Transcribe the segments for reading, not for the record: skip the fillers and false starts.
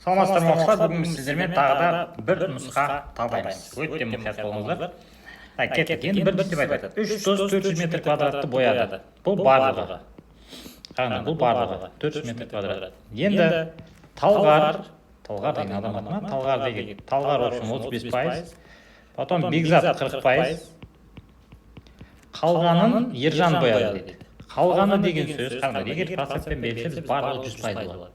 Саламатсыздар оқушылар, бүгін сіздермен тағы да бір нұсқа талдаймыз. Өте мұқият болыңыздар. Кеттік, енді бір деп айтады. 3 дос 400 метр квадратты бояды. Бұл барлығы. Қараңдар, бұл барлығы 400 метр квадрат. Енді Талғар деген адам аты ма? Талғар общем 35%, потом Бекзат 40%, қалғанын Ержан бояды дейді. Қалғаны деген сөз, қараңдар, егер процентпен берсе біз барлығы 100% болады.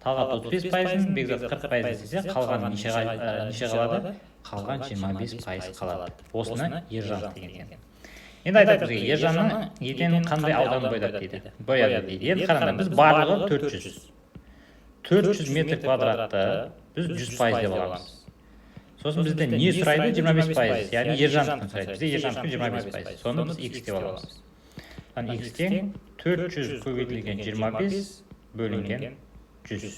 Талғар 35%, Бекзат 40% десе, қалған неше қалады? Қалған 25% қалады. Осыны Ержан деген. Енді айтады бізге, Ержанның еден қандай аудан бояды дейді. Енді қараңдар, біз барлығы 400 метр квадратты біз 100% деп аламыз. Сосын бізде не сұрайды? 25%, яғни Ержановтың сұрайды. Бізде Ержановтың 25%. Соны біз X деп аламыз. X тең 400 көбейтілген 25 бөлінген 100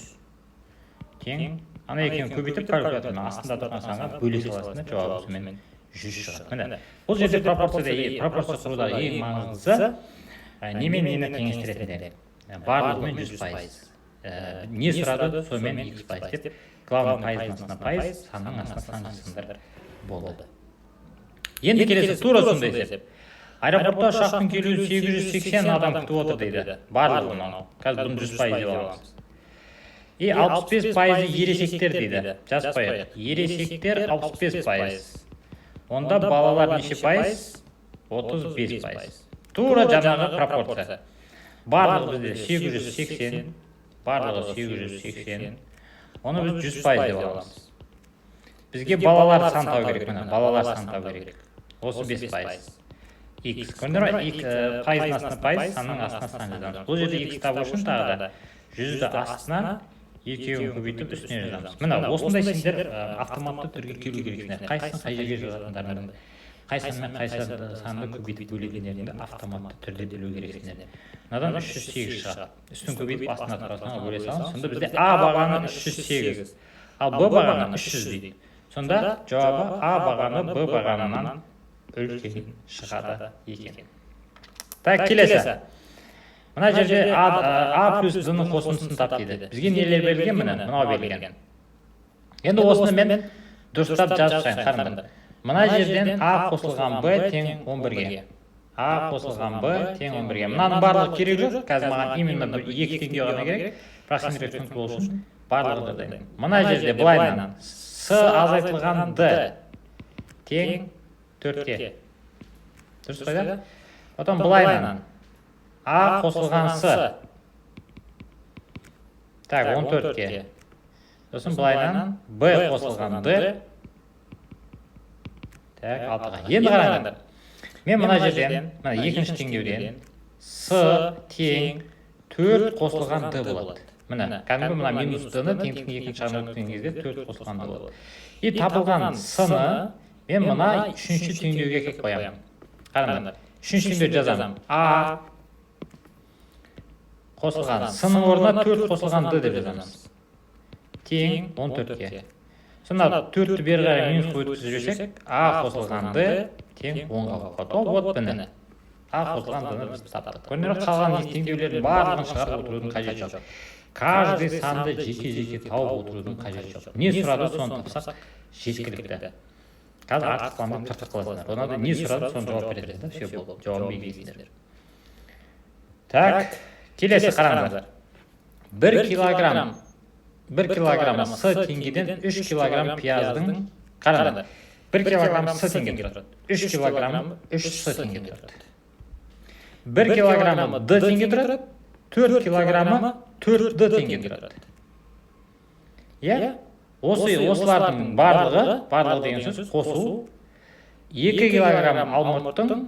тең. Ана екеуін көбейтіп калькулятормен астында тұрған санға бөле саласында жауабы сонымен 100 шығады. Міне, бұл жерде пропорция құрудағы ең маңыздысы немен нені теңестіретіндер. Барлығымен 100%. Не сұрады, сонымен X% деп, главный пайыздың астына пайыз, санның астына сан жасындар болды. Енді келесі тура сондай есеп. Аэропортта ұшақтың келуі 880 адам күтіп отыр дейді. Барлығы мынау. Қазір бұны 100% деп аламыз. 65% ересектер дейді. Жазбайық. Ересектер 65%. Онда балалар неше пайыз? 35%. Тура жаңағы пропорция. Барлығы бізде 880. Барлығы 880. Оны біз 100% деп аламыз. Бізге балалар сан тау керек. Балалар сан тау керек. Осы 5%. X. Көрдіңдер ме? Пайыздың астына пайыз, санның астына сан жазамыз. Бұл жерде X табу үшін тағы да 100-ді астына екеуін көбейтіп үстіне жазамыз. Мына осындай сендер автоматты түрге келу керексіңдер. Қайсысын қай жерге жазатындарыңды, қайсысын қайсы санды көбейтіп бөлетіндеріңді автоматты түрде білу керексіңдер. Мынадан 308 шығады. Үстін көбейтіп астына тұрасына бөле саламыз. Сонда бізде А бағаны 308, ал Б бағаны 300 дейді. Сонда жауабы А бағаны Б бағанынан үлкен шығады екен. Так, келесі. Мына жерде А плюс Д-ның қосындысын тап дейді. Бізге нелер берілген? Мынау берілген. Енді осыны мен дұрыстап жазып шығайын, қараңдар. Мына жерден А қосылған Б тең 11-ге. А қосылған Б тең 11-ге. Мынаның барлығы керек жоқ. Қазір маған именно бір 2 теңге ғана керек. Проксимировать функция болу үшін барлығы дайын. Мына жерде былайынан С азайтылған Д тең 4-ке. Дұрыс қойда? Потом былайынан А қосылған С. Так, 14-ке. Сосын былайынан Б қосылған Д. Так, 6-ға. Енді қараңдар. Мен мына жерден, екінші теңдеуден С тең 4 қосылған Д болады. Мына, кәдімгі мына минус Д-ны теңдіктің екінші жағына өткен кезде 4 қосылған Д болады. И табылған С-ны мен мына үшінші теңдеуге кеп қоямын. Қараңдар. Үшінші теңдеу жазамын. А қосылған С-ның орнына 4 қосылған Д деп жазамыз. Тең 14-ке. Сонда 4-ті бері қарай минус өткізіп жіберсек, А қосылған Д тең 10-ға болады. Вот міне. А қосылған Д-ны біз таптық. Көрінер қалған теңдеулердің барлығын шығарып отырудың қажеті жоқ. Каждый санды жеке-жеке тауып отырудың қажеті жоқ. Не сұрады, соны тапсақ жеткілікті. Қазір артық қылмай тыртық қыласыңдар. Онда не сұрады, соны жауап бересіңдер. Все болды. Жауабын белгілейсіңдер. Так, келесі қараңдар. 1 килограмм С теңгеден 3 килограмм пияздың, қараңдар. 1 килограмм С теңге тұрады. 3 килограмм 3 С теңге тұрады. 1 килограммы Д теңге тұрады. 4 килограммы 4 Д теңге тұрады. Осылардың барлығы деген сөз қосу 2 килограмм алмұрттың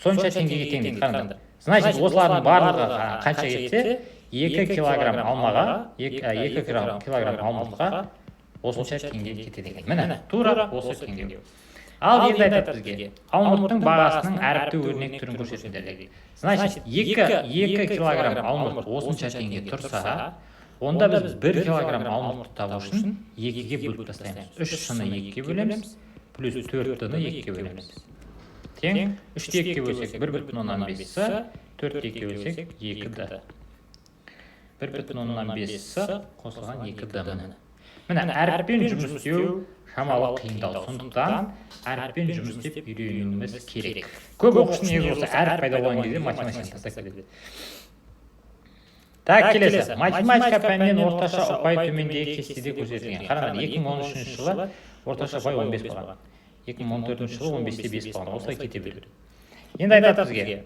сонша теңгеге тең дейді. Қараңдар. Значит, осылардың барлығы қанша кетсе, 2 килограмм алмаға, 2 килограмм алмұртқа осынша теңге кетеді екен. Міне, тура осы теңдеу. Ал енді айтады бізге, алмұрттың бағасының әріпті өрнек түрін көрсетіңдер дейді. Значит, 2 килограмм алмұрт осынша теңге тұрса, онда біз 1 килограмм алмұрт табу үшін 2-ге бөліп тастаймыз. 3 С-ны 2-ге бөлеміз, плюс 4 Д-ны 2-ге бөлеміз. Тең 3-ті 2-ге бөлсек 1,5 С, 4-ті 2-ге бөлсек 2 Д. 1,5 с қосылған 2d-ні. Міне, әріппен жұмыс істеу шамалы қиындау. Сондықтан әріппен жұмыс істеп үйренуіміз керек. Көп оқушының негізі осы әріп пайда болған кезде математиканы тастап кетеді. Так, келесі. Математика пәнінен орташа ұпай төмендегі кестеде көрсетілген. Қараңыз, 2013 жылы орташа ұпай 15 болған. 2014 жылы 15-те 5 болған. Осылай кете береді. Енді айтады бізге.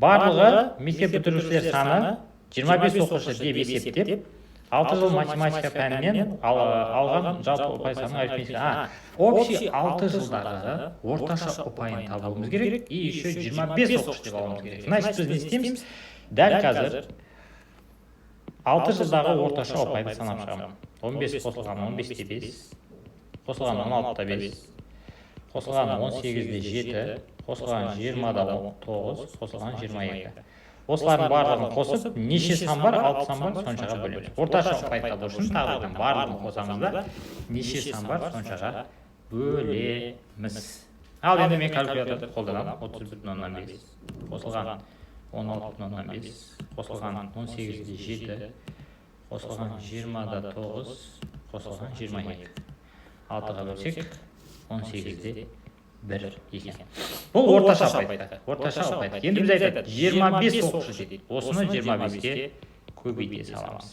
Барлығы мектеп бітірушілер саны 25 оқушы деп есептеп, 6 жыл математика пәнінен алған жалпы ұпай санының арифметикасы. Общий 6 жылдағы орташа ұпайын табуымыз керек, и еще 25 оқушы деп алуымыз керек. Значит, біз не істейміз? Дәл қазір 6 жылдағы орташа ұпайды санап шығамын. 15 қосылған 15-те 5, қосылған 16-та 5, қосылған 18-де 7, қосылған 20-да 9, қосылған 22. Осылардың барлығын қосып, неше сан бар, 6 сан бар, соншаға бөлеміз. Орташа ұпай табу үшін тағыдан барлығын қосамызда, неше сан бар, соншаға бөлеміз. Ал енді мен калькуляторды қолданамын. 30,5, қосылған 16,5, қосылған 18-де 7, қосылған 20-да 9, қосылған 22. 6-ға бөлсек, 18-де 1 екен. Бұл орташа ұпайды. Орташа ұпайды. Енді біз айтады, 25 оқушы дейді. Осыны 25-ке көбейте саламыз.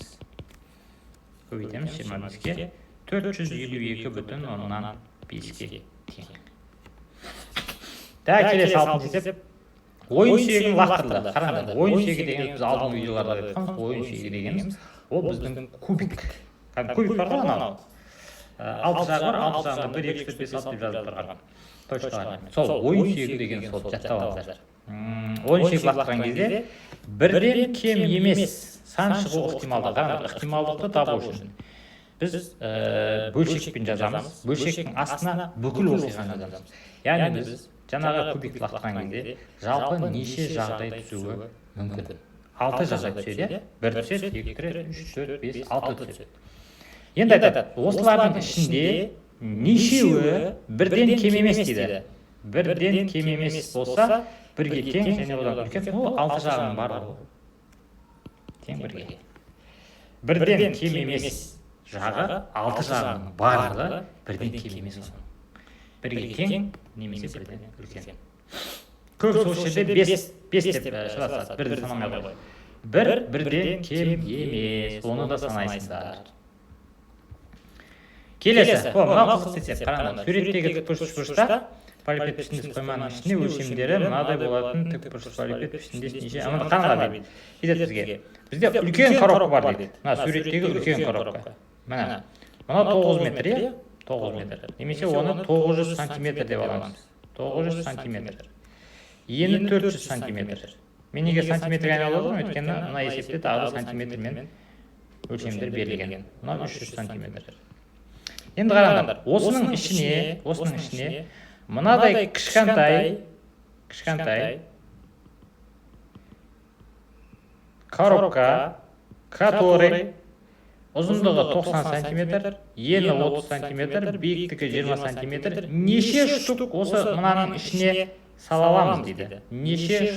Көбейтеміз 25-ке 452,5-ке тең. Да, келесі алтыншы есеп. Ойын сүйегін лақтырды. Қараңдар, ойын сүйегі дегеніміз алдыңғы видеоларда айтқанбыз. Ойын сүйегі дегеніміз ол біздің кубик. Кубик бар ғой анау. 6 жағы бар, 6 жағында 1, 2, 3, 4, 5, 6 деп жазып тұрған. Точно. Сол ойын сүйегі деген сол жаттап алыңыздар. Ойын сүйегі лақтырған кезде бірден кем емес сан шығу ықтималдығы. Қараңдар, ықтималдықты табу үшін біз бөлшекпен жазамыз. Бөлшектің астына бүкіл оқиғаны жазамыз. Яғни біз жаңағы кубик лақтырған кезде жалпы неше жағдай түсуі мүмкін. 6 жағдай түседі, 1 түседі, 2 түседі, 3, 4, 5, 6 түседі. Енді айтады, осылардың ішінде нешеуі бірден кем емес дейді. Бірден кем емес болса, бірге тең, және одан үлкен, ол 6 жағының барлығы. Тең бірге. Бірден кем емес жағы, 6 жағының барлығы бірден кем емес болсын. Бірге тең, немесе бірден үлкен. Көп сол жерде 5 деп шығасыз, бірден санамай қой. Бірден кем емес, оны да санайсыңдар. Келесі, мынау қызықты есеп. Қараңдар, суреттегі тікбұрыш бұрышта параллель пішіндес қойманың ішінде өлшемдері мынадай болатын тікбұрыш параллель пішіндес неше. Қараңдар дейді. Бізге үлкен коробка бар дейді. Мына суреттегі үлкен коробка. Мына 9 метр, 9 метр. Немесе оны 900 сантиметр деп аламыз. 900 сантиметр. Ені 400 сантиметр. Мен неге сантиметрге айналдым? Өйткені мына есепте тағы сантиметрмен өлшемдер берілген. Мына 300 сантиметр. Енді қараңдар, осының ішіне мынадай кішкентай коробка, который ұзындығы 90 сантиметр, ені 30 сантиметр, биіктігі 20 сантиметр, неше штук осы мынаның ішіне салаламыз дейді. Неше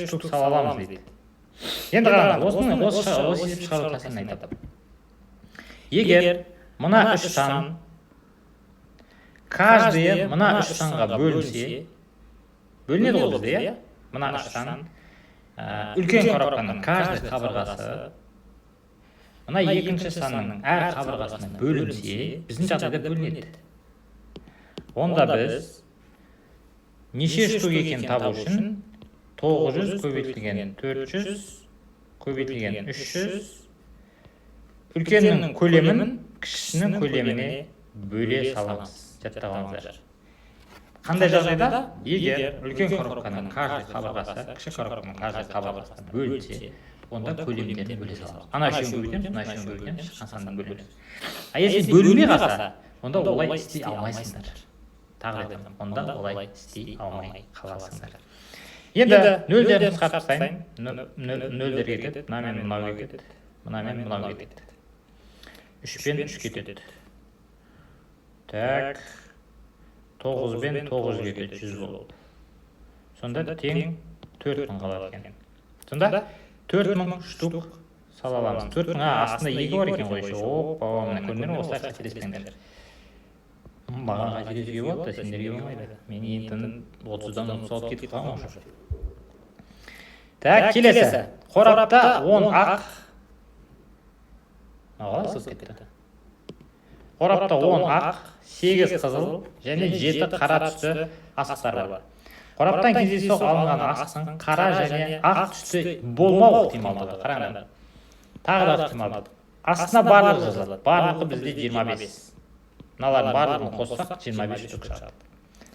штук салаламыз дейді. Енді қараңдар, осы есеп шығару тәсілін айтады. Егер мына 3 сан, каждый мына 3 санға бөлінсе, бөлінеді ғой бізде, мына 3 сан, үлкен коробканың каждый қабырғасы, мына екінші санның әр қабырғасына бөлінсе, біздің жағдайда бөлінеді. Онда біз неше штук екен табу үшін 900 көбейтілген 400 көбейтілген 300 үлкеннің көлемін кішісінің көлеміне бөле саламыз. Жаттап алыңыздар. Қандай жағдайда? Егер үлкен коробканың каждый қабырғасы кіші коробканың каждый қабырғасына бөлінсе, онда көлемдерін бөле саламыз. Ана үшеуін көбейтеміз, мына үшеуін көбейтеміз, шыққан сандан бөлеміз. Если бөлінбей қалса, онда олай істей алмайсыңдар. Тағы айтамын, онда олай істей алмай қаласыңдар. Енді нөлдерін қысқартып тастайын. Нөлдер кетеді, мынамен мынау кетеді, мынамен мынау кетеді. 3-пен 3 кетеді. Так, 9-бен 9 кетеді, 100 болды. Сонда тең 4 қалады екен. Сонда 4000 штук сала аламыз. 4000, астында 2 бар екен ғой еще. Опа, мына көрдіңдер ме, осылай қателеспеңдер. Маған қателесуге болады да, сендерге болмайды. Мен енді 30-дан 36 кетіп қалған уже. Так, келесі. Қорапта 10 ақ. Ағала сыз кетті. Қорапта 10 ақ, 8 қызыл және 7 қара түсті астар бар. Қораптан кездейсоқ алынған астың қара және ақ түсті болмау ықтималдығы. Қараңдар. Тағы да ықтималдығы. Астына барлығы жазылады. Барлығы бізде 25. Мыналардың барлығын қоссақ 25 штук шығады.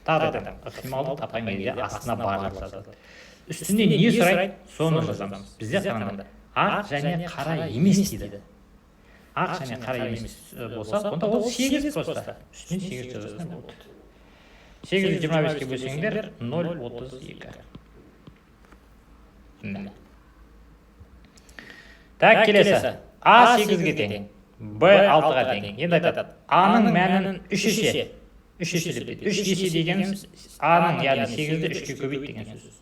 Тағы да ықтималдық тапқан кезде астына барлығы жазылады. Үстінде не сұрайды, соны жазамыз. Бізде қараңдар. Ақ және қара емес дейді. Ақ және қара емес болса, онда ол 8 просто. Үстіне 8 жазасың болды. 8-ді 25-ке бөлсеңдер 0,32. Так, келесі. А 8-ге тең, Б 6-ға тең. Енді айтады, А-ның мәнін 3 есе. 3 есе деп дейді. 3 есе дегеніміз А-ның, яғни 8-ді 3-ке көбейт деген сөз.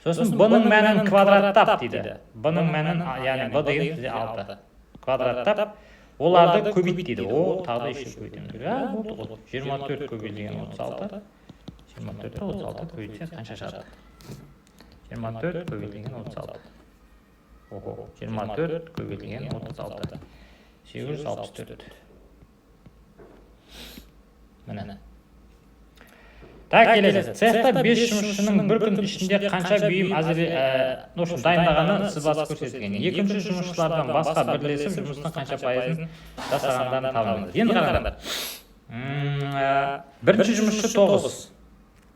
Сосын Б-ның мәнін квадраттап дейді. Б-ның мәнін, яғни Б деген бізде 6. Квадраттап, оларды көбейт дейді. О, тағы да еще көбейтеміз. Болды. 24 көбейтілген 36. 24 36 көбейтсе қанша шығады? 24 көбейтілген 36. Ого, 24 көбейтілген 36. 864. Міне. Так, келесі. Цехта 5 жұмысшының бір күн ішінде қанша бұйым дайындағаны сызбасы көрсетілген. Екінші жұмысшылардан басқа бірлесіп жұмыстың қанша пайызын жасағандарын табыңыз. Енді қараңдар. Бірінші жұмысшы 9,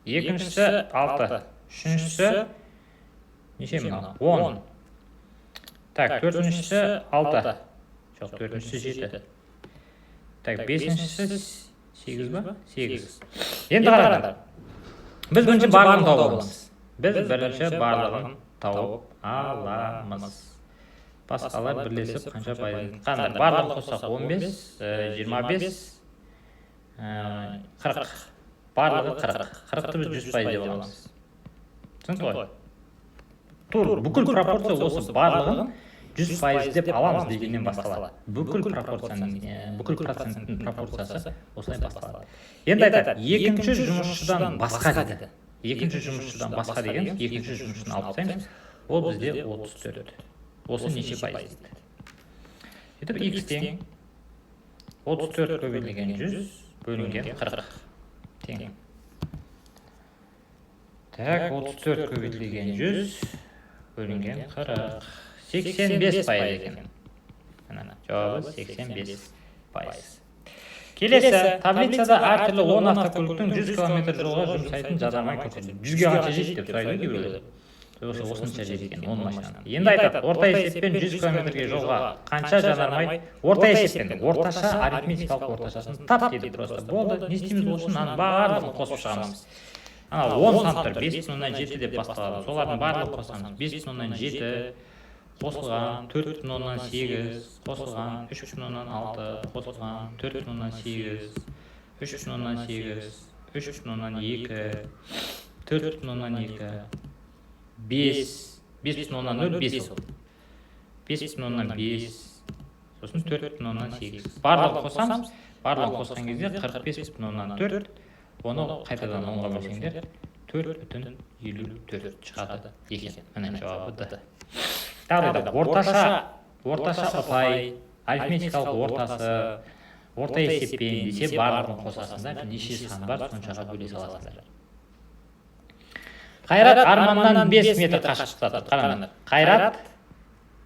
екіншісі 6, үшіншісі неше мынау? 10. Так, төртіншісі 6. Жоқ, төртіншісі 7. Так, бесіншісі 8 ба? 8. Енді қараңдар. Біз бірінші барлығын тауып аламыз. Біз бірінші барлығын тауып аламыз. Басқалар бірлесіп қанша пайызын. Қараңдар, барлығын қоссақ 15, 25, 40. Барлығы 40. 40-ты біз 100% деп аламыз. Түсінді ғой? Тур, бүкіл пропорция осы барлығын 100% деп аламыз дегеннен басталады. Бүкіл проценттің пропорциясы осылай басталады. Енді айтады, екінші жұмысшыдан басқа дейді. Екінші жұмысшыдан басқа деген, екінші жұмысшыны алып тастаймыз, ол бізде 34. Осы неше пайыз дейді. Сөйтіп, x тең 34 көбейтілген 100 бөлінген 40 тең. Так, 34 көбейтілген 100 бөлінген 40. 85 пайыз екен. Жауабы 85 пайыз. Келесі, таблицада әртүрлі 10 автокөліктің 100 км жолға жұмсайтын жарнама көрсетілген. 100-ге қанша жетті деп сұрайды кейбіреулер. Осынша жетті екен 10 машинаны. Енді айтады, орта есеппен 100 км жолға қанша жанармай, орта есеппен, орташа арифметикалық орташасын тап дейді просто. Болды, не істейміз ол үшін барлығын қосып шығамыз. 10 санттар 5,7 деп басталады. Солардың барлығын қосамыз. 5,7 қосылған 4,8, қосылған 3,6, қосылған 4,8, 3,8, 3,2, 4,2, 5, 5,0, 5 ол. 5,5, сосын 4,8. Барлығын қосамыз, барлығын қосқан кезде 45,4, оны қайтадан 10-ға бөлсеңдер 4,54 шығады екен. Міне жауабы Д. Тағы да орташа ұпай, арифметикалық ортасы, орта есеппен десе барлығын қосасыңдар, неше сан бар, соншаға бөле саласыңдар. Қайрат Арманнан 5 метр қашықтықта тұр. Қараңдар. Қайрат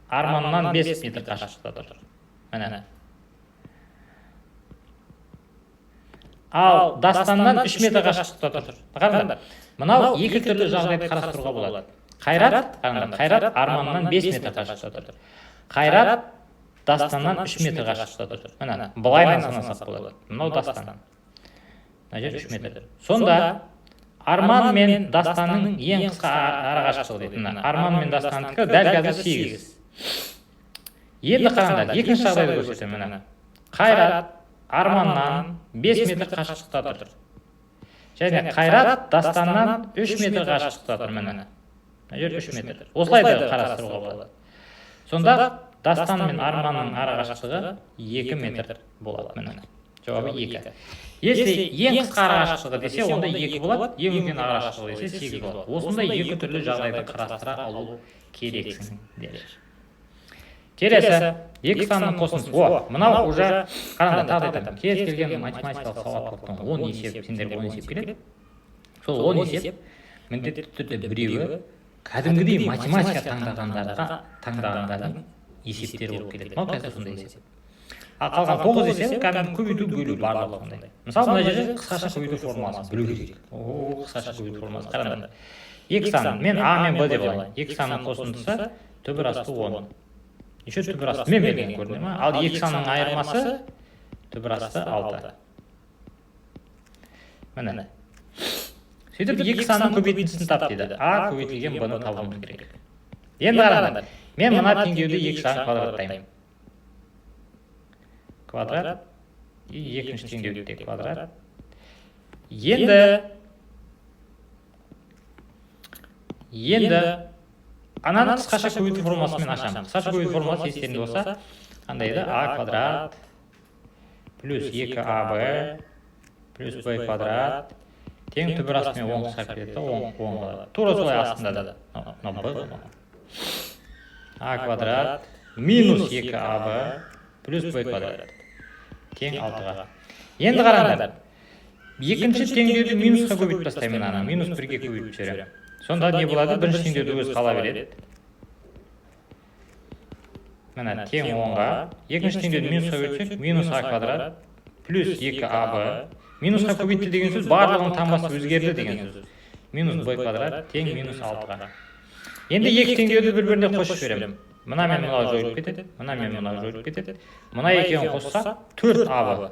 Арманнан 5 метр қашықтықта тұр. Міне. Ал Дастаннан 3 метр қашықтықта тұр. Қараңдар. Мынау екі түрлі жағдайды қарастыруға болады. Қайрат Арманнан 5 метр қашықтықта тұр. Қайрат Дастаннан 3 метр қашықтықта тұр. Міне, былайынан санасақ болады. Мынау Дастан. Мына жер 3 метр. Сонда Арман мен Дастанның ең қысқа арақашықтығы дейді. Арман мен Дастандікі дәл қазір 8. Енді қараңдар, екінші жағдайды көрсетемін. Қайрат Арманнан 5 метр қашықтықта тұр. Және Қайрат Дастаннан 3 метр қашықтықта тұр. Міне. Жер 3 метр. Осылай да қарастыруға болады. Сонда Дастан мен Арманның арақашықтығы 2 метр болады. Міне. Жауабы 2. Если ең қысқа арақашықтығы десе, онда 2 болады, ең үлкен арақашықтығы десе 8 болады. Осындай 2 түрлі жағдайды қарастыра алу керексің деді. Келесі, 2 санның қосындысы. Мынау уже қараңдар, тағы айтамын. Кез келген математикалық сауаттылықтың 10 есеп, сендерге 10 есеп келеді. Сол 10 есеп міндетті түрде біреуі кәдімгідей математика таңдағандардың есептері болып келеді. Мынау қазір сондай есеп. Ал қалған 9 есеп кәдімгі көбейту бөлу барлығы сондай. Мысалы, мына жерде қысқаша көбейту формуласын білу керек. Қысқаша көбейту формуласы. Қараңдар. 2 сан, мен А мен Б деп алайын. 2 санның қосындысы түбір асты 10. Еще түбір асты мен берген көрінеді ме? Ал 2 санның айырмасы түбір асты 6. Міне. Сөйтіп 2 санның көбейтіндісін тап дейді. А көбейтілген Б-ны табуымыз керек. Енді қараңдар. Мен мына теңдеуді 2 жағын квадраттаймын. Квадрат. И екінші теңдеуді де квадрат. Енді ананы қысқаша көбейту формуласымен ашамын. Қысқаша көбейту формуласы естеріңде болса, қандай еді? А квадрат плюс 2АБ плюс Б квадрат тең түбір астымен 10 қысқарып кетеді, 10 болады. Тура солай астында да. А квадрат минус 2АБ плюс Б квадрат тең 6-ға. Енді қараңдар. Екінші теңдеуді минусқа көбейтіп тастаймын ана. Минус 1-ге көбейтіп жіберемін. Сонда не болады? Бірінші теңдеуді өз қала береді. Міне тең 10-ға. Екінші теңдеуді минусқа көбейтсек, минус А квадрат плюс 2АБ. Минусқа көбейтті деген сөз барлығының таңбасы өзгерді деген сөз. Минус Б квадрат тең минус 6-ға. Енді екі теңдеуді бір-біріне қосып жіберемін. Мына мен мынау жойылып кетеді, мына мен мынау жойылып кетеді. Мына екеуін қоссақ 4АБ.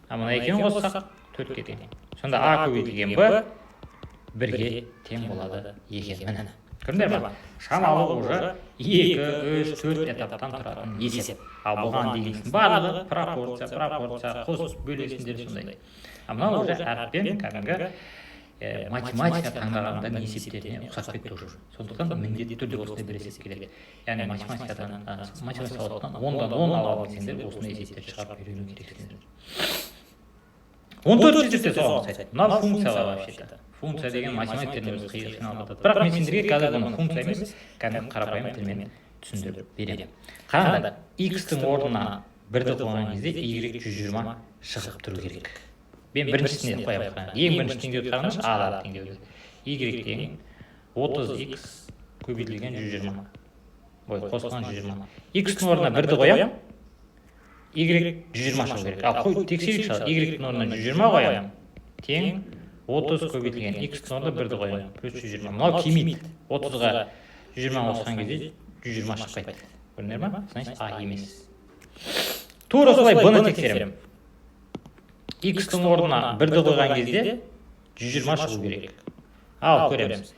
А мына екеуін қоссақ 4-ке тең. Сонда А көбейтілген Б 1-ге тең болады екен. Міне. Көрдіңдер ме? Шамалы уже 2, 3, 4 этаптан тұратын есеп. Ал бұған дейінсін барлығы пропорция, қос бөлесіндер сондай. А мынау уже әріппен кәдімгі математика таңдағандан есептеріне ұқсап кетті уже. Сондықтан міндетті түрде осындай бір есеп келеді. Яғни математикадан, математика сауаттан 10-дан 10 ала білсеңдер, осындай есептер шығарып үйрену керексіңдер. 14 есепте соған ұқсайды. Мынау функциялар вообще-то. Функция деген математиктердің өзі қиыншылық. Бірақ мен сендерге қазір бұны функция емес, кәдімгі қарапайым тілмен түсіндіріп беремін. Қараңдар, x-тің орнына 1-ді қойған кезде y 120 шығып тұру керек. Мен біріншісіне қоямын. Ең бірінші теңдеуді қараңызшы, А теңдеуді. Y тең 30x көбейтілген 120. Қосылған 120. X-тің орнына 1-ді қоямын, y 120 шығу керек. Ал тексерейікші, y-тің орнына 120 қоямын, тең 30 көбейтілген x-тің орнына 1-ді қоямын, плюс 120. Мынау келмейді. 30-ға 120 қосқан кезде 120 шықпайды. Көрдіңдер ме? Значит, А емес. Тура солай Б-ны тексеремін. X-тің орнына 1-ді қойған кезде 120 шығу керек. Ал көреміз.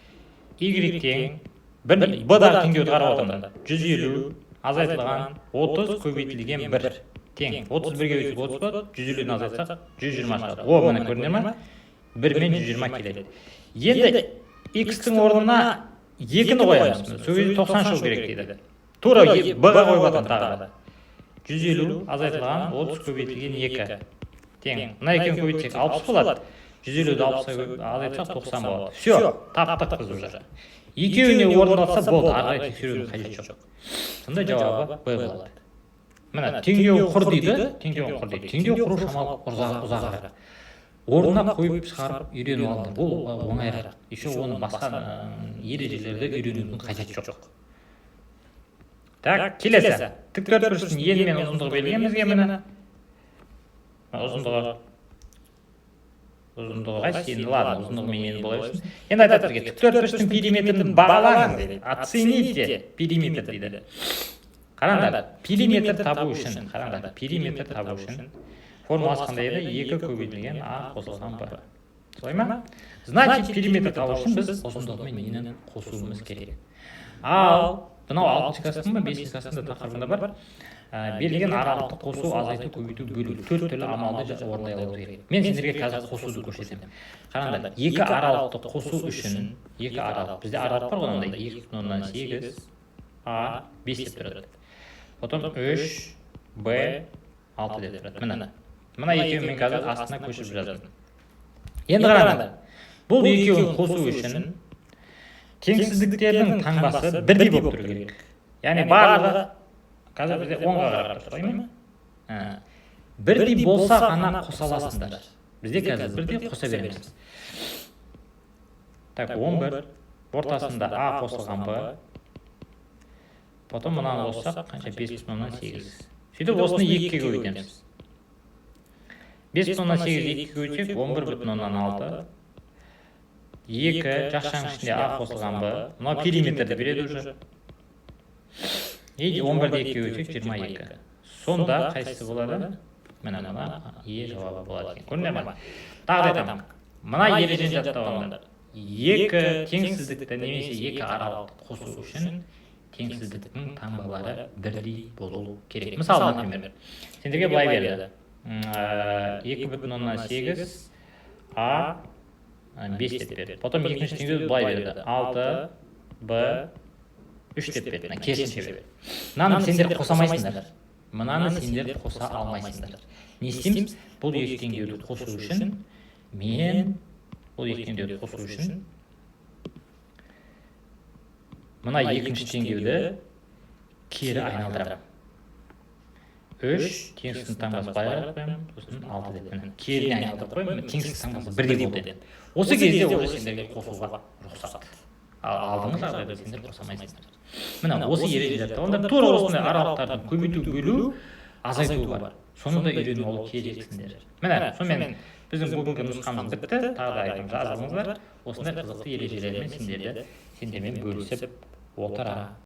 Y тең Б-дағы теңдеуді қарап отырмын. 150 азайтылған 30 көбейтілген 1 тең 31-ге өтіп 30 болады, 150-ден азайтсақ 120 шығады. О, міне көрдіңдер ме? 1 мен 120 келеді. Енді X-тің орнына 2-ні қоямыз. Сол кезде 90 шығу керек дейді. Тура Б-ға қойып атам тағы да. 150 азайтылған 30 көбейтілген 2 тең. Мына екеуін көбейтсек 60 болады. 150-ді 60-ға азайтсақ 90 болады. Все, таптық біз уже. Екеуіне орындалса болды, арғай тексерудің қажеті жоқ. Сонда жауабы Б болады. Міне теңдеуін құр дейді, теңдеу құру шамалы ұзағырақ. Орнына қойып шығарып үйрену алды. Бұл оңайырақ. Еще оны басқа ережелерді үйренудің қажеті жоқ. Так, келесі. Тіктөртбұрыштың ені мен ұзындығы белгілемізге міне. Ұзындығы қайсы енді, ладно, ұзындығы мен ені бола берсін. Енді айтады бізге, тіктөртбұрыштың периметрін бағалаңыз дейді. Оцените периметр дейді. Қараңдар, периметр табу үшін формуласы қандай еді? 2 көбейтілген А қосылған Б. Солай ма? Значит, периметр табу үшін біз ұзындығы мен енін қосуымыз керек. Ал, мынау 6-шы кассасында, 5-шы кассасында тақырыбында бар. Берілген аралықты қосу, азайту, көбейту, бөлу. 4 түрлі амалды орындай алу керек. Мен сендерге қазір қосуды көрсетемін. Қараңдар, 2 аралықты қосу үшін, 2 аралық, бізде аралық бар ғой, 2,8 А 5 деп тұрады. Потом 3, Б 6 деп тұрады. Мына екеуін мен қазір астына көшіріп жаздым. Енді қараңдар. Бұл екеуін қосу үшін теңсіздіктердің таңбасы бірдей болып тұру керек. Яғни барлығы қазір бізде 10-ға қарап тұр, қоймай ма? Бірдей болса ғана қоса аласыңдар. Бізде қазір бірдей қоса береміз. Так, 11, ортасында А қосылған Б. Потом мынаны қоссақ, қанша 5,8. Сөйтіп осыны 2-ге көбейтеміз. 5,8 2-ге көбейтсек 11,6. 2 жақшаның ішінде А қосылған Б. Мынау периметрді береді уже. И 11-ді 2-ге көбейтсек 22. Сонда қайсысы болады? Мына Е жауабы болады екен. Көрдіңдер ме? Тағы айтамын. Мына ережені жаттап алыңдар. 2 теңсіздікті немесе 2 аралықты қосу үшін теңсіздіктің таңбалары бірдей болу керек. Мысалы, например, сендерге былай берді. 2,8 А 5 деп берді. Потом екінші теңдеуді былай берді. 6 Б 3 деп берді. Керісінше берді. Мынаны сендер қоса алмайсыңдар. Мынаны сендер қоса алмайсыңдар. Не істейміз? Бұл екі теңдеуді қосу үшін мына екінші теңдеуді кері айналдырамын. 3 теңсіздің таңбасы былай қоямын, сосын 6 деп. Керіне айналдырып қоямын, теңсіздің таңбасы бірдей болды. Осы кезде уже сендерге қосуға рұқсат. Ал алдыңғы жағдайда сендер қосамайсыңдар. Мына осы ережелерді алыңдар. Тура осындай аралықтардың көбейту, бөлу, азайту бар. Соны да үйреніп алу керексіңдер. Міне, сонымен біздің бүгінгі нұсқамыз бітті. Тағы да айтып жазылыңыздар. Осындай қызықты ережелермен сендермен бөлісіп отыра.